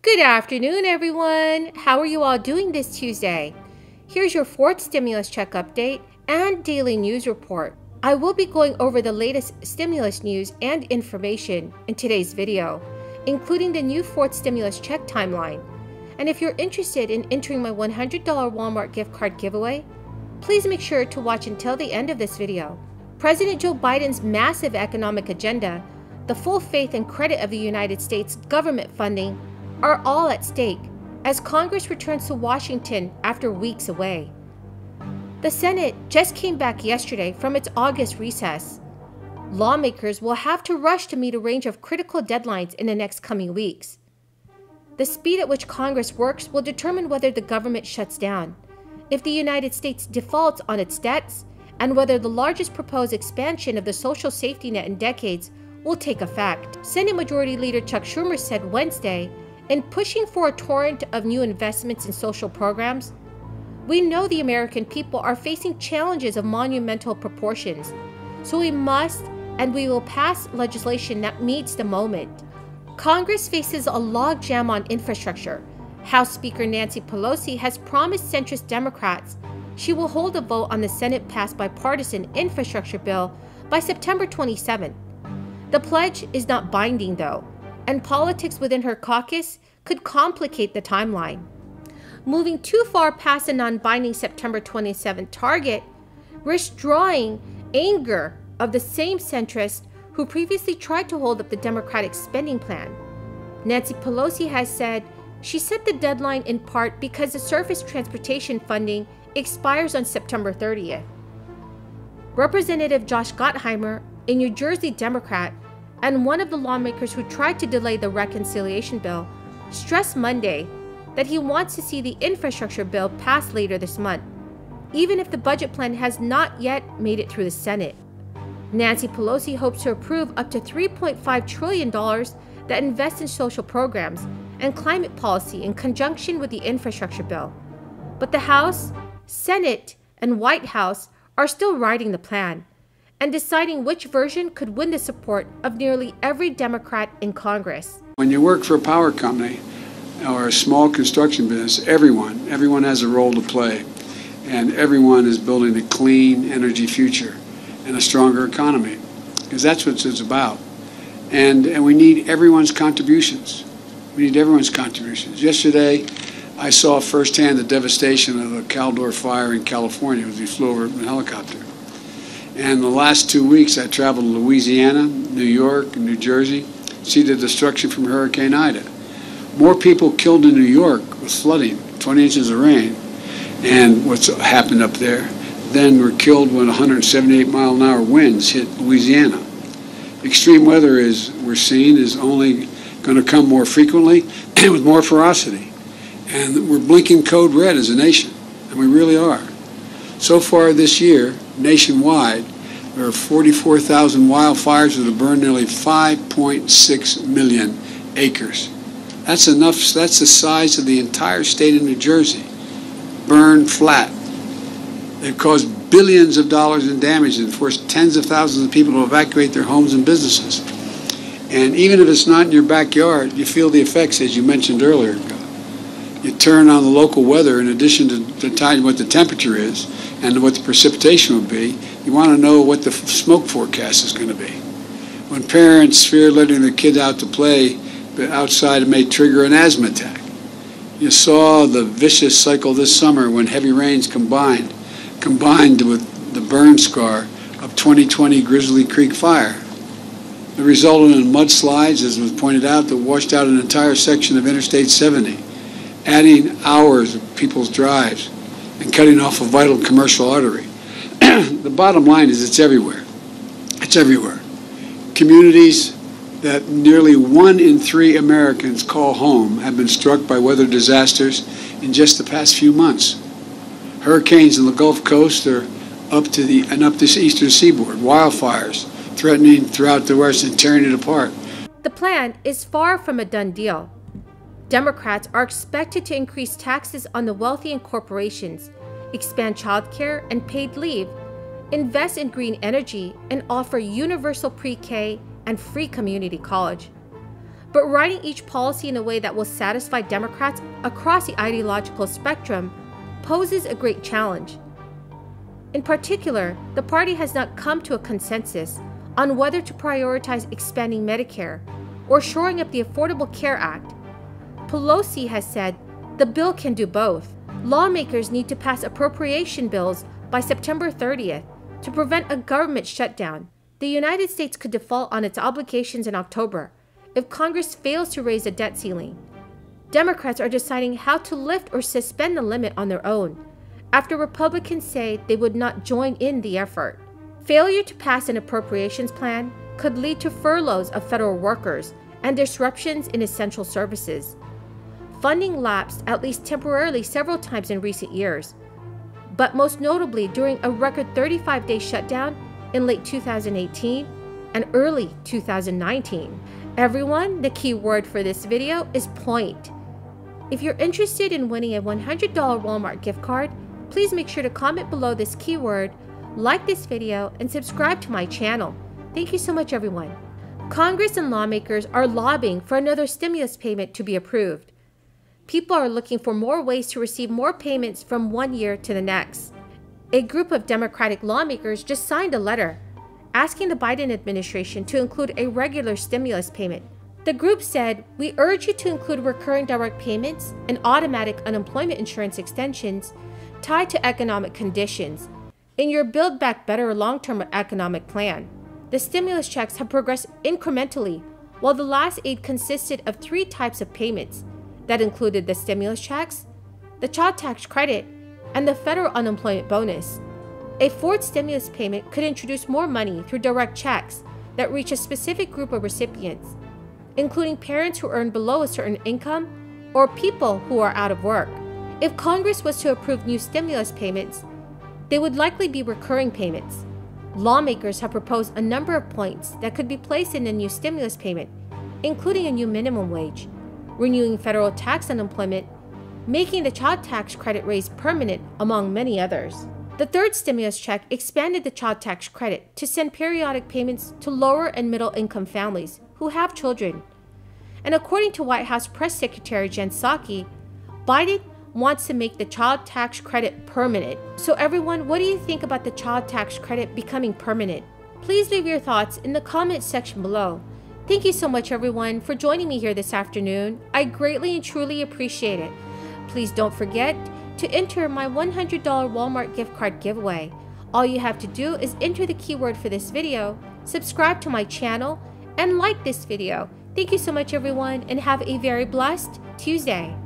Good afternoon, everyone. How are you all doing this Tuesday? Here's your fourth stimulus check update and daily news report. I will be going over the latest stimulus news and information in today's video, including the new fourth stimulus check timeline. And if you're interested in entering my $100 Walmart gift card giveaway, please make sure to watch until the end of this video. President Joe Biden's massive economic agenda, the full faith and credit of the United States government funding are all at stake as Congress returns to Washington after weeks away. The Senate just came back yesterday from its August recess. Lawmakers will have to rush to meet a range of critical deadlines in the next coming weeks. The speed at which Congress works will determine whether the government shuts down, if the United States defaults on its debts, and whether the largest proposed expansion of the social safety net in decades will take effect. Senate Majority Leader Chuck Schumer said Wednesday, in pushing for a torrent of new investments in social programs, we know the American people are facing challenges of monumental proportions, so we must and we will pass legislation that meets the moment. Congress faces a logjam on infrastructure. House Speaker Nancy Pelosi has promised centrist Democrats she will hold a vote on the Senate-passed bipartisan infrastructure bill by September 27. The pledge is not binding, though, and politics within her caucus could complicate the timeline. Moving too far past a non-binding September 27 target risks drawing anger of the same centrists who previously tried to hold up the Democratic spending plan. Nancy Pelosi has said she set the deadline in part because the surface transportation funding expires on September 30th. Representative Josh Gottheimer, a New Jersey Democrat, and one of the lawmakers who tried to delay the reconciliation bill, stressed Monday that he wants to see the infrastructure bill passed later this month, even if the budget plan has not yet made it through the Senate. Nancy Pelosi hopes to approve up to $3.5 trillion that invests in social programs and climate policy in conjunction with the infrastructure bill. But the House, Senate, and White House are still writing the plan and deciding which version could win the support of nearly every Democrat in Congress. When you work for a power company or a small construction business, everyone has a role to play, and everyone is building a clean energy future and a stronger economy, because that's what it's about. And we need everyone's contributions. We need everyone's contributions. Yesterday, I saw firsthand the devastation of the Caldor fire in California as we flew over in a helicopter. And the last 2 weeks, I traveled to Louisiana, New York, and New Jersey, see the destruction from Hurricane Ida. More people killed in New York with flooding, 20 inches of rain, and what's happened up there, than were killed when 178-mile-an-hour winds hit Louisiana. Extreme weather, we're seeing, is only going to come more frequently and with more ferocity. And we're blinking code red as a nation, and we really are. So far this year, nationwide, there are 44,000 wildfires that have burned nearly 5.6 million acres. That's enough. That's the size of the entire state of New Jersey, burned flat. They've caused billions of dollars in damage and forced tens of thousands of people to evacuate their homes and businesses. And even if it's not in your backyard, you feel the effects, as you mentioned earlier. You turn on the local weather in addition to telling what the temperature is and what the precipitation will be. You want to know what the smoke forecast is going to be. When parents fear letting their kid out to play outside, it may trigger an asthma attack. You saw the vicious cycle this summer when heavy rains combined with the burn scar of 2020 Grizzly Creek fire. It resulted in mudslides, as was pointed out, that washed out an entire section of Interstate 70, adding hours of people's drives and cutting off a vital commercial artery. The bottom line is it's everywhere. It's everywhere. Communities that nearly 1 in 3 Americans call home have been struck by weather disasters in just the past few months. Hurricanes in the Gulf Coast are up to the eastern seaboard. Wildfires threatening throughout the West and tearing it apart. The plan is far from a done deal. Democrats are expected to increase taxes on the wealthy and corporations, expand childcare and paid leave, invest in green energy, and offer universal pre-K and free community college. but writing each policy in a way that will satisfy Democrats across the ideological spectrum poses a great challenge. In particular, the party has not come to a consensus on whether to prioritize expanding Medicare or shoring up the Affordable Care Act. Pelosi has said the bill can do both. Lawmakers need to pass appropriation bills by September 30th to prevent a government shutdown. The United States could default on its obligations in October if Congress fails to raise the debt ceiling. Democrats are deciding how to lift or suspend the limit on their own, after Republicans say they would not join in the effort. Failure to pass an appropriations plan could lead to furloughs of federal workers and disruptions in essential services. Funding lapsed at least temporarily several times in recent years, but most notably during a record 35-day shutdown in late 2018 and early 2019. Everyone, the key word for this video is point. If you're interested in winning a $100 Walmart gift card, please make sure to comment below this keyword, like this video, and subscribe to my channel. Thank you so much, everyone. Congress and lawmakers are lobbying for another stimulus payment to be approved. People are looking for more ways to receive more payments from one year to the next. A group of Democratic lawmakers just signed a letter asking the Biden administration to include a regular stimulus payment. The group said, "We urge you to include recurring direct payments and automatic unemployment insurance extensions tied to economic conditions in your Build Back Better long-term economic plan." The stimulus checks have progressed incrementally, while the last aid consisted of 3 types of payments that included the stimulus checks, the child tax credit, and the federal unemployment bonus. A 4th stimulus payment could introduce more money through direct checks that reach a specific group of recipients, including parents who earn below a certain income or people who are out of work. If Congress was to approve new stimulus payments, they would likely be recurring payments. Lawmakers have proposed a number of points that could be placed in the new stimulus payment, including a new minimum wage, renewing federal tax unemployment, making the child tax credit raise permanent, among many others. The 3rd stimulus check expanded the child tax credit to send periodic payments to lower and middle income families who have children. And according to White House Press Secretary Jen Psaki, Biden wants to make the child tax credit permanent. So everyone, what do you think about the child tax credit becoming permanent? Please leave your thoughts in the comments section below. Thank you so much, everyone, for joining me here this afternoon. I greatly and truly appreciate it. Please don't forget to enter my $100 Walmart gift card giveaway. All you have to do is enter the keyword for this video, subscribe to my channel, and like this video. Thank you so much, everyone, and have a very blessed Tuesday.